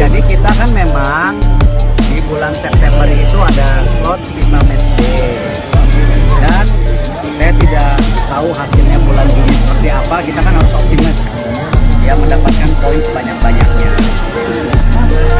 Jadi kita kan memang di bulan September itu ada slot FIFA Matchday, dan saya tidak tahu hasilnya bulan Juni seperti apa. Kita kan harus optimis ya, mendapatkan poin sebanyak-banyaknya.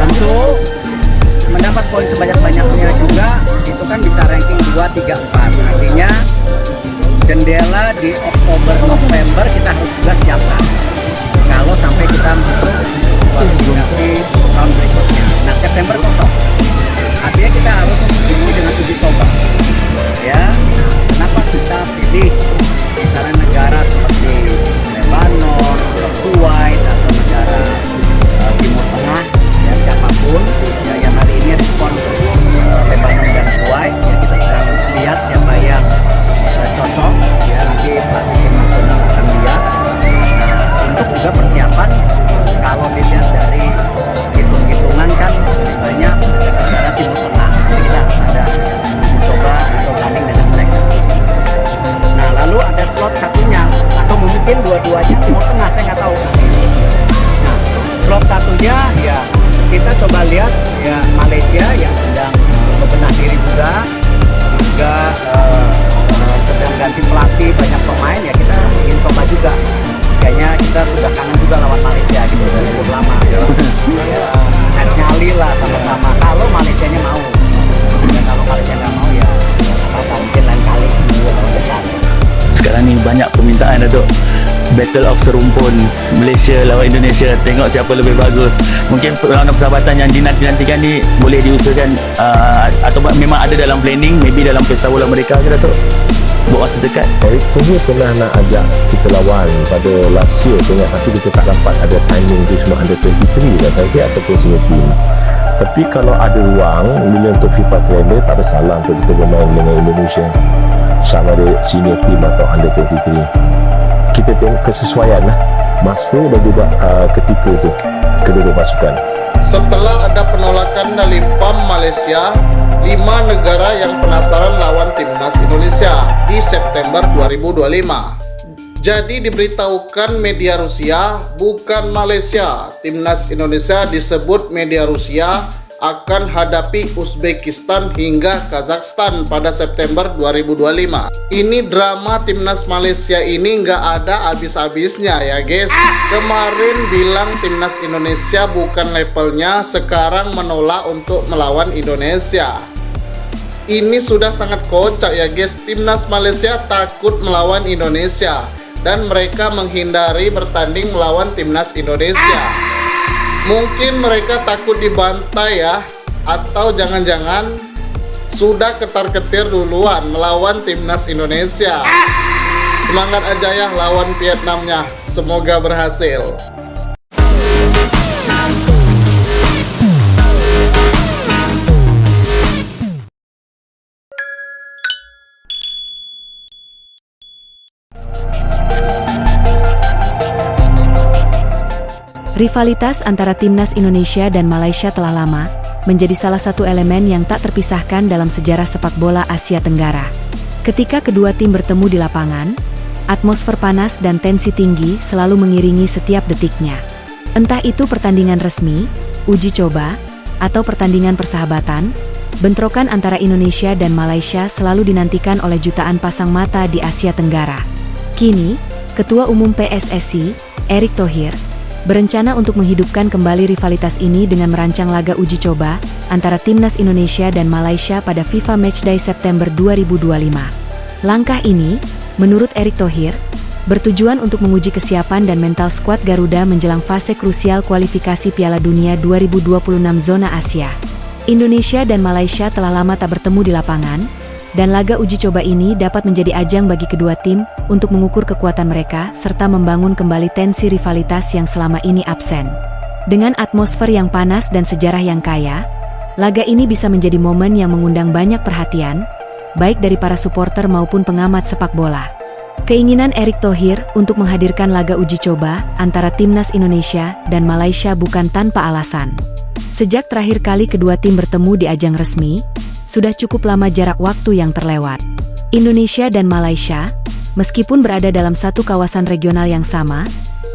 Tentu mendapat poin sebanyak-banyaknya juga itu kan bisa ranking 2, 3, 4. Artinya jendela di Oktober November kita harus juga siapkan kalau sampai kita masuk kualifikasi tahun berikutnya. Nah, September kosong, artinya kita harus ini dengan uji coba ya. Kenapa kita pilih misalnya negara seperti Lebanon, Kuwait, atau negara Timur Tengah ya, siapapun ya, yang hari ini respon Lebanon dan Kuwait ya, kita sedang lihat siapa yang cocok ya, nanti pelatih tim nasional akan lihat. Nah, untuk juga persiapan kalau dilihat dari hitung-hitungan kan banyak negara Timur Tengah, jadi kita harus ada mencoba atau tanding dengan mereka. Nah, lalu ada slot satunya atau mungkin dua-duanya Timur Tengah, saya nggak tahu. Nah, slot satunya ya kita coba lihat ya, Malaysia yang sedang bebenah diri juga sedang ganti pelatih, banyak pemain ya, kita ingin coba juga. Kayaknya kita sudah kangen juga lawan Malaysia gitu, dari cukup lama ya, es nyali lah sama-sama kalau Malaysianya mau. Dan kalau Malaysia nggak mau ya apa-apa, mungkin lain kali tahun depan. Sekarang ni banyak permintaan Datuk, Battle of Serumpun Malaysia lawan Indonesia, tengok siapa lebih bagus. Mungkin perlawanan persahabatan yang dinanti-nantikan ni boleh diusahakan atau memang ada dalam planning, maybe dalam pesta bola mereka ke Datuk, buat masa dekat. Eric Thohir pernah nak ajak kita lawan pada last year ingat, tapi kita tak dapat ada timing tu, semua under 23 dan saya ataupun senior team. Tapi kalau ada ruang bila untuk FIFA calendar, tak ada salah untuk kita bermain dengan Indonesia sama ada senior team atau under 23. Kita tengok kesesuaian lah masa dan juga ketika tu kedua-dua pasukan. Setelah ada penolakan dari FAM Malaysia, 5 negara yang penasaran lawan timnas Indonesia di September 2025. Jadi diberitahukan media Rusia, bukan Malaysia. Timnas Indonesia disebut media Rusia akan hadapi Uzbekistan hingga Kazakhstan pada September 2025. Ini drama timnas Malaysia ini nggak ada habis-habisnya ya guys. Kemarin bilang timnas Indonesia bukan levelnya, sekarang menolak untuk melawan Indonesia. Ini sudah sangat kocak ya guys. Timnas Malaysia takut melawan Indonesia dan mereka menghindari bertanding melawan timnas Indonesia. Mungkin mereka takut dibantai ya, atau jangan-jangan sudah ketar-ketir duluan melawan timnas Indonesia. Semangat aja ya lawan Vietnamnya, semoga berhasil. Rivalitas antara timnas Indonesia dan Malaysia telah lama menjadi salah satu elemen yang tak terpisahkan dalam sejarah sepak bola Asia Tenggara. Ketika kedua tim bertemu di lapangan, atmosfer panas dan tensi tinggi selalu mengiringi setiap detiknya. Entah itu pertandingan resmi, uji coba, atau pertandingan persahabatan, bentrokan antara Indonesia dan Malaysia selalu dinantikan oleh jutaan pasang mata di Asia Tenggara. Kini, Ketua Umum PSSI, Erick Thohir, berencana untuk menghidupkan kembali rivalitas ini dengan merancang laga uji coba antara timnas Indonesia dan Malaysia pada FIFA Matchday September 2025. Langkah ini, menurut Erick Thohir, bertujuan untuk menguji kesiapan dan mental skuad Garuda menjelang fase krusial kualifikasi Piala Dunia 2026 zona Asia. Indonesia dan Malaysia telah lama tak bertemu di lapangan, dan laga uji coba ini dapat menjadi ajang bagi kedua tim untuk mengukur kekuatan mereka serta membangun kembali tensi rivalitas yang selama ini absen. Dengan atmosfer yang panas dan sejarah yang kaya, laga ini bisa menjadi momen yang mengundang banyak perhatian, baik dari para supporter maupun pengamat sepak bola. Keinginan Erick Thohir untuk menghadirkan laga uji coba antara timnas Indonesia dan Malaysia bukan tanpa alasan. Sejak terakhir kali kedua tim bertemu di ajang resmi, sudah cukup lama jarak waktu yang terlewat. Indonesia dan Malaysia, meskipun berada dalam satu kawasan regional yang sama,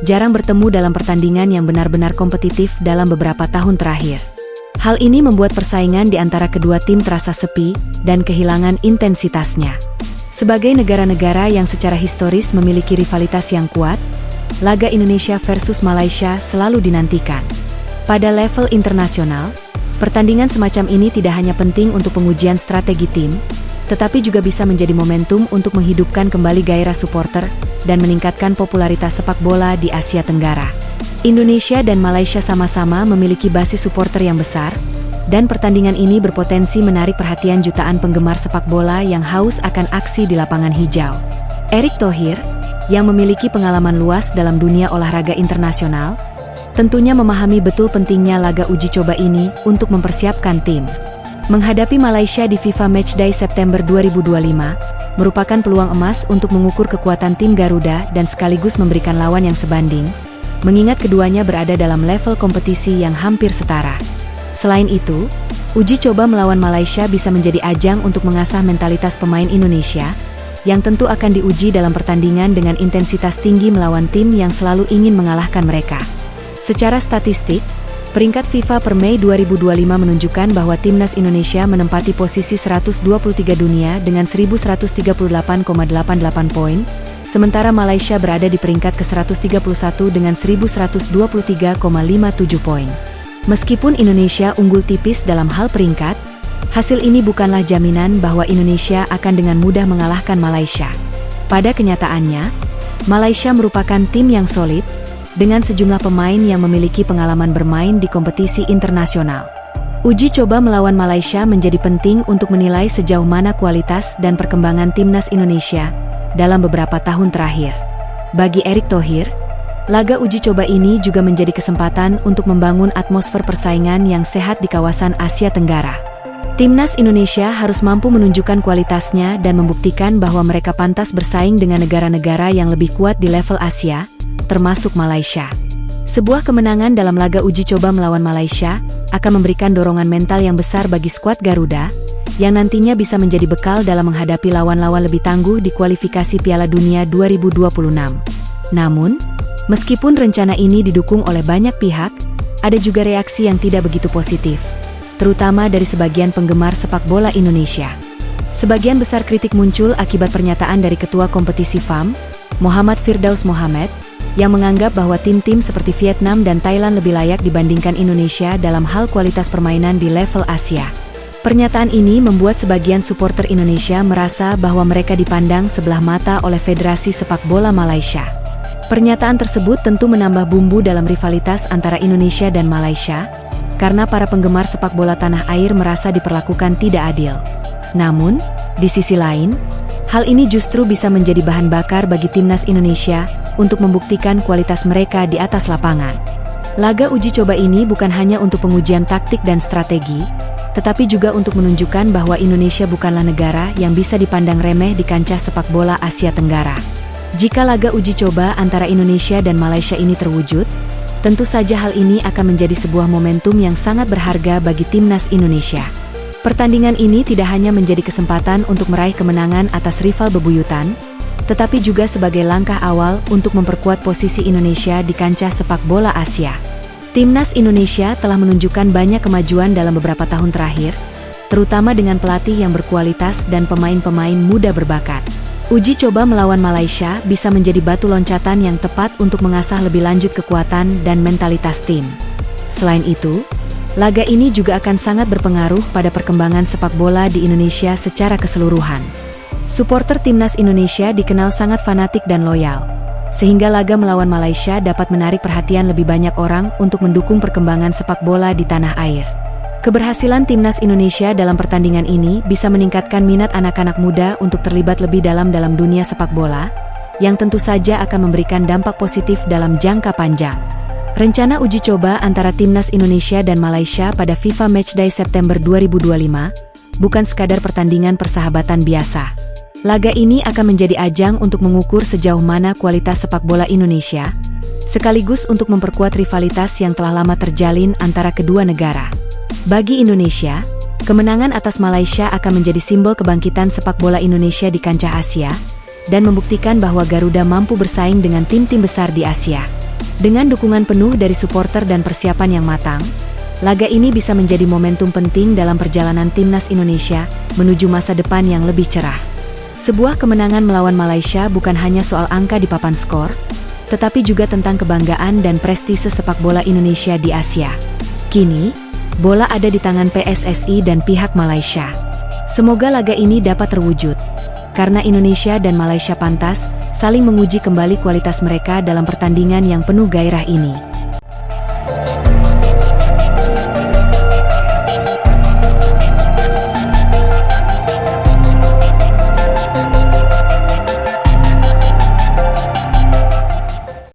jarang bertemu dalam pertandingan yang benar-benar kompetitif dalam beberapa tahun terakhir. Hal ini membuat persaingan di antara kedua tim terasa sepi dan kehilangan intensitasnya. Sebagai negara-negara yang secara historis memiliki rivalitas yang kuat, laga Indonesia versus Malaysia selalu dinantikan. Pada level internasional, pertandingan semacam ini tidak hanya penting untuk pengujian strategi tim, tetapi juga bisa menjadi momentum untuk menghidupkan kembali gairah supporter dan meningkatkan popularitas sepak bola di Asia Tenggara. Indonesia dan Malaysia sama-sama memiliki basis supporter yang besar, dan pertandingan ini berpotensi menarik perhatian jutaan penggemar sepak bola yang haus akan aksi di lapangan hijau. Erick Thohir, yang memiliki pengalaman luas dalam dunia olahraga internasional, tentunya memahami betul pentingnya laga uji coba ini untuk mempersiapkan tim. Menghadapi Malaysia di FIFA Matchday September 2025, merupakan peluang emas untuk mengukur kekuatan tim Garuda dan sekaligus memberikan lawan yang sebanding, mengingat keduanya berada dalam level kompetisi yang hampir setara. Selain itu, uji coba melawan Malaysia bisa menjadi ajang untuk mengasah mentalitas pemain Indonesia, yang tentu akan diuji dalam pertandingan dengan intensitas tinggi melawan tim yang selalu ingin mengalahkan mereka. Secara statistik, peringkat FIFA per Mei 2025 menunjukkan bahwa timnas Indonesia menempati posisi 123 dunia dengan 1138,88 poin, sementara Malaysia berada di peringkat ke-131 dengan 1123,57 poin. Meskipun Indonesia unggul tipis dalam hal peringkat, hasil ini bukanlah jaminan bahwa Indonesia akan dengan mudah mengalahkan Malaysia. Pada kenyataannya, Malaysia merupakan tim yang solid, dengan sejumlah pemain yang memiliki pengalaman bermain di kompetisi internasional. Uji coba melawan Malaysia menjadi penting untuk menilai sejauh mana kualitas dan perkembangan timnas Indonesia dalam beberapa tahun terakhir. Bagi Erick Thohir, laga uji coba ini juga menjadi kesempatan untuk membangun atmosfer persaingan yang sehat di kawasan Asia Tenggara. Timnas Indonesia harus mampu menunjukkan kualitasnya dan membuktikan bahwa mereka pantas bersaing dengan negara-negara yang lebih kuat di level Asia, termasuk Malaysia. Sebuah kemenangan dalam laga uji coba melawan Malaysia akan memberikan dorongan mental yang besar bagi skuad Garuda, yang nantinya bisa menjadi bekal dalam menghadapi lawan-lawan lebih tangguh di kualifikasi Piala Dunia 2026. Namun, meskipun rencana ini didukung oleh banyak pihak, ada juga reaksi yang tidak begitu positif, terutama dari sebagian penggemar sepak bola Indonesia. Sebagian besar kritik muncul akibat pernyataan dari Ketua Kompetisi FAM, Muhammad Firdaus Mohamed, yang menganggap bahwa tim-tim seperti Vietnam dan Thailand lebih layak dibandingkan Indonesia dalam hal kualitas permainan di level Asia. Pernyataan ini membuat sebagian supporter Indonesia merasa bahwa mereka dipandang sebelah mata oleh Federasi Sepak Bola Malaysia. Pernyataan tersebut tentu menambah bumbu dalam rivalitas antara Indonesia dan Malaysia, karena para penggemar sepak bola tanah air merasa diperlakukan tidak adil. Namun, di sisi lain, hal ini justru bisa menjadi bahan bakar bagi timnas Indonesia untuk membuktikan kualitas mereka di atas lapangan. Laga uji coba ini bukan hanya untuk pengujian taktik dan strategi, tetapi juga untuk menunjukkan bahwa Indonesia bukanlah negara yang bisa dipandang remeh di kancah sepak bola Asia Tenggara. Jika laga uji coba antara Indonesia dan Malaysia ini terwujud, tentu saja hal ini akan menjadi sebuah momentum yang sangat berharga bagi timnas Indonesia. Pertandingan ini tidak hanya menjadi kesempatan untuk meraih kemenangan atas rival bebuyutan, tetapi juga sebagai langkah awal untuk memperkuat posisi Indonesia di kancah sepak bola Asia. Timnas Indonesia telah menunjukkan banyak kemajuan dalam beberapa tahun terakhir, terutama dengan pelatih yang berkualitas dan pemain-pemain muda berbakat. Uji coba melawan Malaysia bisa menjadi batu loncatan yang tepat untuk mengasah lebih lanjut kekuatan dan mentalitas tim. Selain itu, laga ini juga akan sangat berpengaruh pada perkembangan sepak bola di Indonesia secara keseluruhan. Supporter timnas Indonesia dikenal sangat fanatik dan loyal, sehingga laga melawan Malaysia dapat menarik perhatian lebih banyak orang untuk mendukung perkembangan sepak bola di tanah air. Keberhasilan timnas Indonesia dalam pertandingan ini bisa meningkatkan minat anak-anak muda untuk terlibat lebih dalam dunia sepak bola, yang tentu saja akan memberikan dampak positif dalam jangka panjang. Rencana uji coba antara timnas Indonesia dan Malaysia pada FIFA Matchday September 2025 bukan sekadar pertandingan persahabatan biasa. Laga ini akan menjadi ajang untuk mengukur sejauh mana kualitas sepak bola Indonesia, sekaligus untuk memperkuat rivalitas yang telah lama terjalin antara kedua negara. Bagi Indonesia, kemenangan atas Malaysia akan menjadi simbol kebangkitan sepak bola Indonesia di kancah Asia, dan membuktikan bahwa Garuda mampu bersaing dengan tim-tim besar di Asia. Dengan dukungan penuh dari supporter dan persiapan yang matang, laga ini bisa menjadi momentum penting dalam perjalanan timnas Indonesia menuju masa depan yang lebih cerah. Sebuah kemenangan melawan Malaysia bukan hanya soal angka di papan skor, tetapi juga tentang kebanggaan dan prestise sepak bola Indonesia di Asia. Kini, bola ada di tangan PSSI dan pihak Malaysia. Semoga laga ini dapat terwujud, karena Indonesia dan Malaysia pantas saling menguji kembali kualitas mereka dalam pertandingan yang penuh gairah ini.